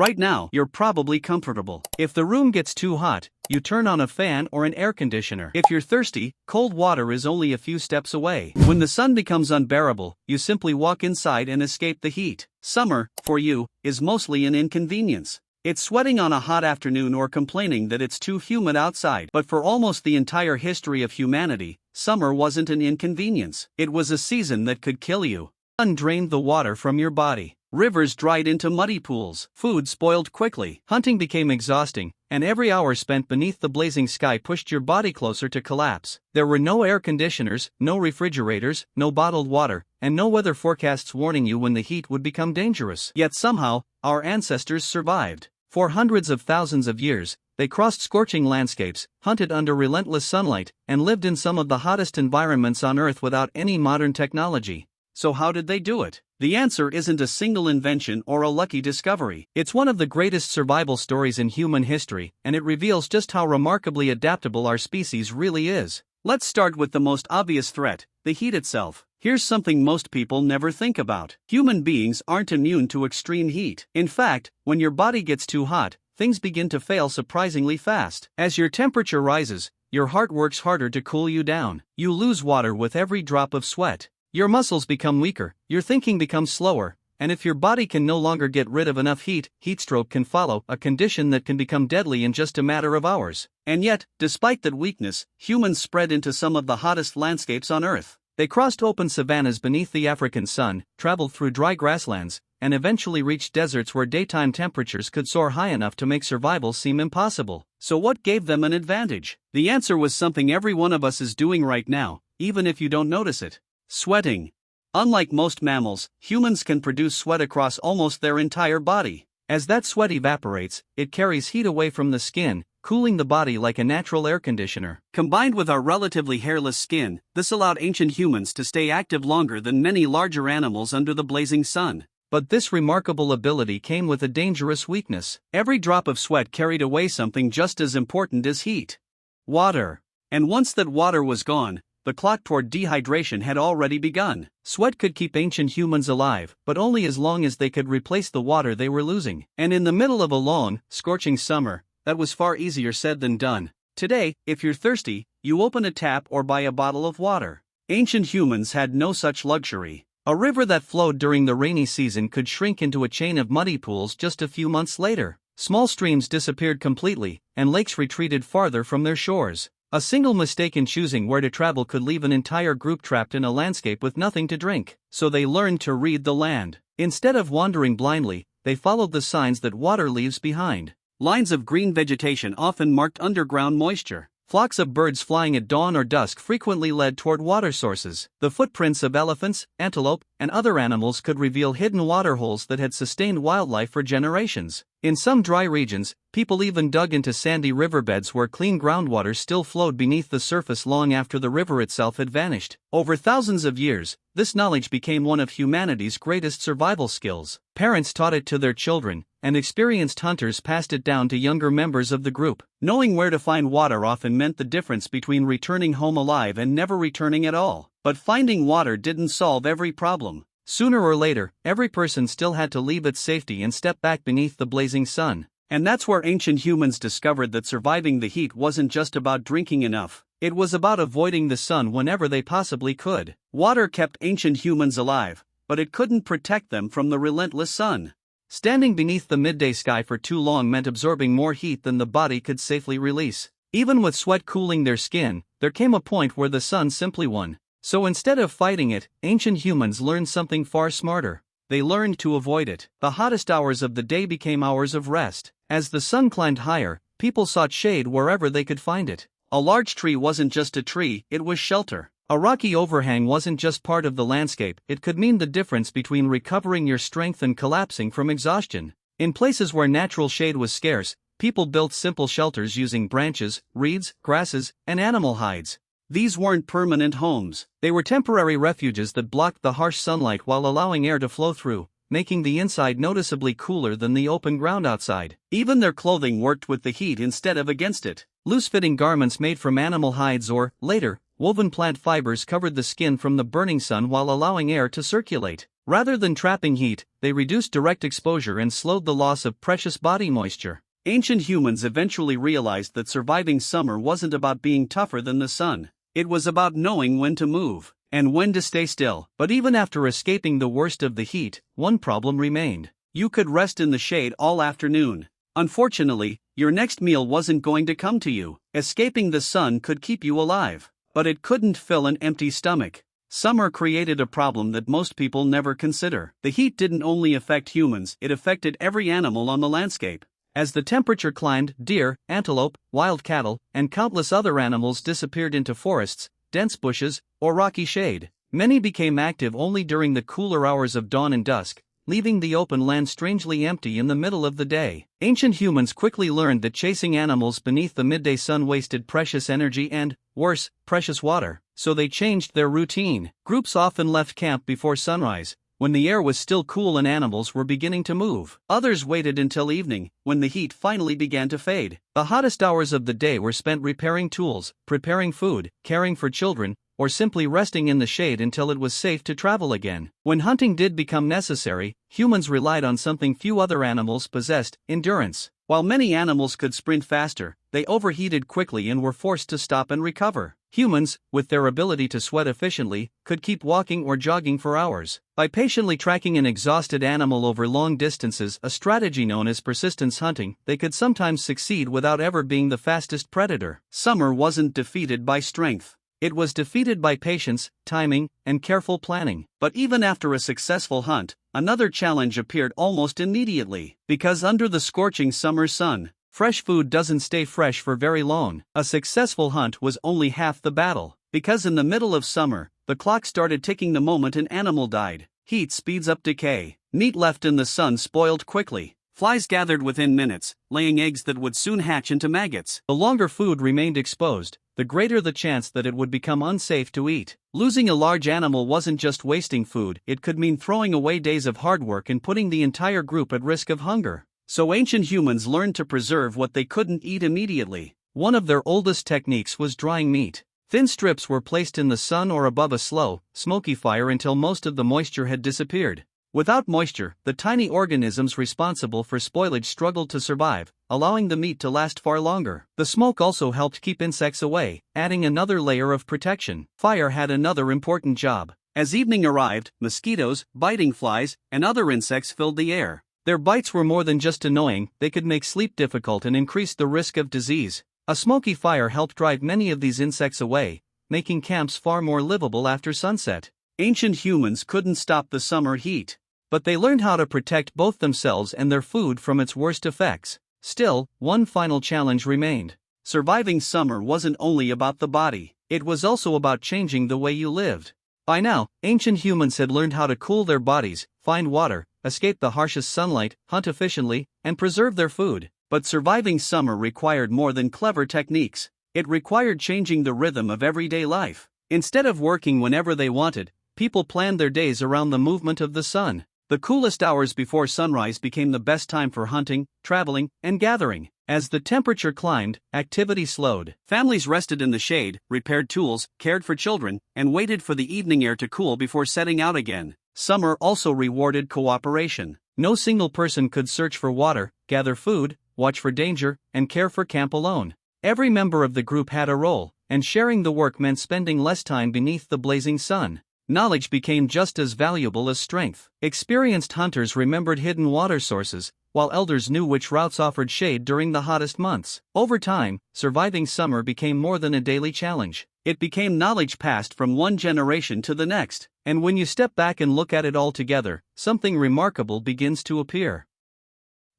Right now, you're probably comfortable. If the room gets too hot, you turn on a fan or an air conditioner. If you're thirsty, cold water is only a few steps away. When the sun becomes unbearable, you simply walk inside and escape the heat. Summer, for you, is mostly an inconvenience. It's sweating on a hot afternoon or complaining that it's too humid outside. But for almost the entire history of humanity, summer wasn't an inconvenience. It was a season that could kill you. The sun drained the water from your body. Rivers dried into muddy pools. Food spoiled quickly. Hunting became exhausting, and every hour spent beneath the blazing sky pushed your body closer to collapse. There were no air conditioners, no refrigerators, no bottled water, and no weather forecasts warning you when the heat would become dangerous. Yet somehow, our ancestors survived. For hundreds of thousands of years, they crossed scorching landscapes, hunted under relentless sunlight, and lived in some of the hottest environments on Earth without any modern technology. So how did they do it? The answer isn't a single invention or a lucky discovery. It's one of the greatest survival stories in human history, and it reveals just how remarkably adaptable our species really is. Let's start with the most obvious threat, the heat itself. Here's something most people never think about. Human beings aren't immune to extreme heat. In fact, when your body gets too hot, things begin to fail surprisingly fast. As your temperature rises, your heart works harder to cool you down. You lose water with every drop of sweat. Your muscles become weaker, your thinking becomes slower, and if your body can no longer get rid of enough heat, heatstroke can follow, a condition that can become deadly in just a matter of hours. And yet, despite that weakness, humans spread into some of the hottest landscapes on Earth. They crossed open savannas beneath the African sun, traveled through dry grasslands, and eventually reached deserts where daytime temperatures could soar high enough to make survival seem impossible. So what gave them an advantage? The answer was something every one of us is doing right now, even if you don't notice it. Sweating. Unlike most mammals, humans can produce sweat across almost their entire body. As that sweat evaporates, it carries heat away from the skin, cooling the body like a natural air conditioner. Combined with our relatively hairless skin, this allowed ancient humans to stay active longer than many larger animals under the blazing sun. But this remarkable ability came with a dangerous weakness. Every drop of sweat carried away something just as important as heat. Water. And once that water was gone, the clock toward dehydration had already begun. Sweat could keep ancient humans alive, but only as long as they could replace the water they were losing. And in the middle of a long, scorching summer, that was far easier said than done. Today, if you're thirsty, you open a tap or buy a bottle of water. Ancient humans had no such luxury. A river that flowed during the rainy season could shrink into a chain of muddy pools just a few months later. Small streams disappeared completely, and lakes retreated farther from their shores. A single mistake in choosing where to travel could leave an entire group trapped in a landscape with nothing to drink. So they learned to read the land. Instead of wandering blindly, they followed the signs that water leaves behind. Lines of green vegetation often marked underground moisture. Flocks of birds flying at dawn or dusk frequently led toward water sources. The footprints of elephants, antelope, and other animals could reveal hidden waterholes that had sustained wildlife for generations. In some dry regions, people even dug into sandy riverbeds where clean groundwater still flowed beneath the surface long after the river itself had vanished. Over thousands of years, this knowledge became one of humanity's greatest survival skills. Parents taught it to their children, and experienced hunters passed it down to younger members of the group. Knowing where to find water often meant the difference between returning home alive and never returning at all. But finding water didn't solve every problem. Sooner or later, every person still had to leave its safety and step back beneath the blazing sun. And that's where ancient humans discovered that surviving the heat wasn't just about drinking enough. It was about avoiding the sun whenever they possibly could. Water kept ancient humans alive, but it couldn't protect them from the relentless sun. Standing beneath the midday sky for too long meant absorbing more heat than the body could safely release. Even with sweat cooling their skin, there came a point where the sun simply won. So instead of fighting it, ancient humans learned something far smarter. They learned to avoid it. The hottest hours of the day became hours of rest. As the sun climbed higher, people sought shade wherever they could find it. A large tree wasn't just a tree, it was shelter. A rocky overhang wasn't just part of the landscape, it could mean the difference between recovering your strength and collapsing from exhaustion. In places where natural shade was scarce, people built simple shelters using branches, reeds, grasses, and animal hides. These weren't permanent homes. They were temporary refuges that blocked the harsh sunlight while allowing air to flow through, making the inside noticeably cooler than the open ground outside. Even their clothing worked with the heat instead of against it. Loose-fitting garments made from animal hides or, later, woven plant fibers covered the skin from the burning sun while allowing air to circulate. Rather than trapping heat, they reduced direct exposure and slowed the loss of precious body moisture. Ancient humans eventually realized that surviving summer wasn't about being tougher than the sun. It was about knowing when to move and when to stay still. But even after escaping the worst of the heat, one problem remained. You could rest in the shade all afternoon. Unfortunately, your next meal wasn't going to come to you. Escaping the sun could keep you alive, but it couldn't fill an empty stomach. Summer created a problem that most people never consider. The heat didn't only affect humans, it affected every animal on the landscape. As the temperature climbed, deer, antelope, wild cattle, and countless other animals disappeared into forests, dense bushes, or rocky shade. Many became active only during the cooler hours of dawn and dusk, leaving the open land strangely empty in the middle of the day. Ancient humans quickly learned that chasing animals beneath the midday sun wasted precious energy and, worse, precious water, so they changed their routine. Groups often left camp before sunrise, when the air was still cool and animals were beginning to move. Others waited until evening, when the heat finally began to fade. The hottest hours of the day were spent repairing tools, preparing food, caring for children, or simply resting in the shade until it was safe to travel again. When hunting did become necessary, humans relied on something few other animals possessed: endurance. While many animals could sprint faster, they overheated quickly and were forced to stop and recover. Humans, with their ability to sweat efficiently, could keep walking or jogging for hours. By patiently tracking an exhausted animal over long distances, a strategy known as persistence hunting, they could sometimes succeed without ever being the fastest predator. Summer wasn't defeated by strength. It was defeated by patience, timing, and careful planning. But even after a successful hunt, another challenge appeared almost immediately. Because under the scorching summer sun, fresh food doesn't stay fresh for very long. A successful hunt was only half the battle. Because in the middle of summer, the clock started ticking the moment an animal died. Heat speeds up decay. Meat left in the sun spoiled quickly. Flies gathered within minutes, laying eggs that would soon hatch into maggots. The longer food remained exposed, the greater the chance that it would become unsafe to eat. Losing a large animal wasn't just wasting food, it could mean throwing away days of hard work and putting the entire group at risk of hunger. So ancient humans learned to preserve what they couldn't eat immediately. One of their oldest techniques was drying meat. Thin strips were placed in the sun or above a slow, smoky fire until most of the moisture had disappeared. Without moisture, the tiny organisms responsible for spoilage struggled to survive, allowing the meat to last far longer. The smoke also helped keep insects away, adding another layer of protection. Fire had another important job. As evening arrived, mosquitoes, biting flies, and other insects filled the air. Their bites were more than just annoying, they could make sleep difficult and increase the risk of disease. A smoky fire helped drive many of these insects away, making camps far more livable after sunset. Ancient humans couldn't stop the summer heat, but they learned how to protect both themselves and their food from its worst effects. Still, one final challenge remained. Surviving summer wasn't only about the body, it was also about changing the way you lived. By now, ancient humans had learned how to cool their bodies, find water, escape the harshest sunlight, hunt efficiently, and preserve their food. But surviving summer required more than clever techniques. It required changing the rhythm of everyday life. Instead of working whenever they wanted, people planned their days around the movement of the sun. The coolest hours before sunrise became the best time for hunting, traveling, and gathering. As the temperature climbed, activity slowed. Families rested in the shade, repaired tools, cared for children, and waited for the evening air to cool before setting out again. Summer also rewarded cooperation. No single person could search for water, gather food, watch for danger, and care for camp alone. Every member of the group had a role, and sharing the work meant spending less time beneath the blazing sun. Knowledge became just as valuable as strength. Experienced hunters remembered hidden water sources, while elders knew which routes offered shade during the hottest months. Over time, surviving summer became more than a daily challenge. It became knowledge passed from one generation to the next. And when you step back and look at it all together, something remarkable begins to appear.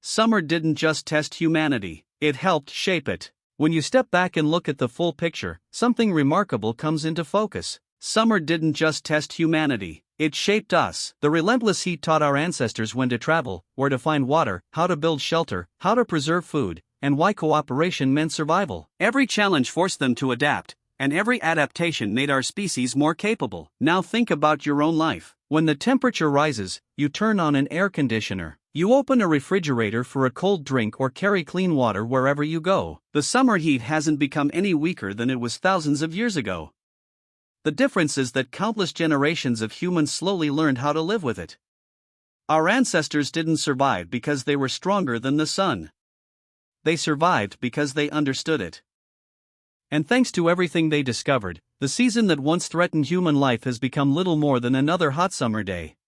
Summer didn't just test humanity, it helped shape it. When you step back and look at the full picture, something remarkable comes into focus. Summer didn't just test humanity, it shaped us. The relentless heat taught our ancestors when to travel, where to find water, how to build shelter, how to preserve food, and why cooperation meant survival. Every challenge forced them to adapt, and every adaptation made our species more capable. Now think about your own life. When the temperature rises, you turn on an air conditioner. You open a refrigerator for a cold drink or carry clean water wherever you go. The summer heat hasn't become any weaker than it was thousands of years ago. The difference is that countless generations of humans slowly learned how to live with it. Our ancestors didn't survive because they were stronger than the sun. They survived because they understood it. And thanks to everything they discovered, the season that once threatened human life has become little more than another hot summer day.